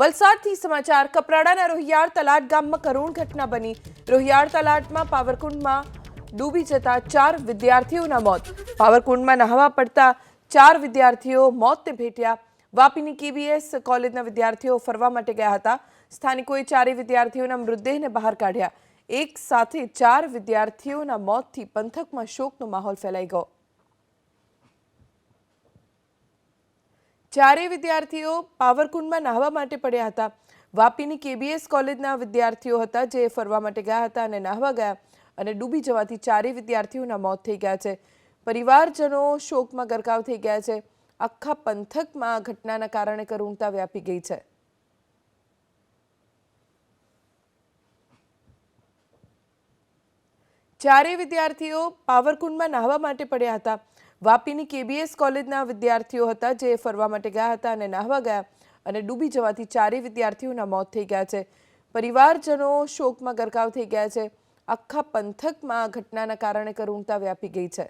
વલસાડથી સમાચાર કપરાડાના રોહિયાળ તલાટ ગામમાં કરુણ ઘટના બની। રોહિયાળ તલાટમાં પાવરકુંડમાં ડૂબી જતા 4 વિદ્યાર્થીઓના મોત। પાવરકુંડમાં નહાવા પડતા 4 વિદ્યાર્થીઓ મોતને ભેટ્યા। વાપીની કેબીએસ કોલેજના વિદ્યાર્થીઓ ફરવા માટે ગયા હતા। સ્થાનિકોએ 4 વિદ્યાર્થીઓના મૃતદેહને બહાર કાઢ્યા। એક સાથે 4 વિદ્યાર્થીઓના મોતથી પંથકમાં શોકનો માહોલ ફેલાઈ ગયો। 4 વિદ્યાર્થીઓ પાવરકુંડમાં નહાવા માટે પડ્યા હતા। વાપીની કેબીએસ કોલેજના વિદ્યાર્થીઓ હતા જે ફરવા માટે ગયા હતા અને નહાવા ગયા અને ડૂબી જવાથી 4 વિદ્યાર્થીઓના મોત થઈ ગયા છે। પરિવારજનો શોકમાં ગરકાવ થઈ ગયા છે। આખા પંથકમાં આ ઘટનાના કારણે કરુણતા વ્યાપી ગઈ છે। ચારે વિદ્યાર્થીઓ પાવરકુંડમાં નહાવા માટે પડ્યા હતા। વાપીની કેબીએસ કોલેજના વિદ્યાર્થીઓ હતા જે ફરવા માટે ગયા હતા અને નહાવા ગયા અને ડૂબી જવાથી 4 વિદ્યાર્થીઓના મોત થઈ ગયા છે। પરિવારજનો શોકમાં ગરકાવ થઈ ગયા છે। આખા પંથકમાં આ ઘટનાના કારણે કરુણતા વ્યાપી ગઈ છે।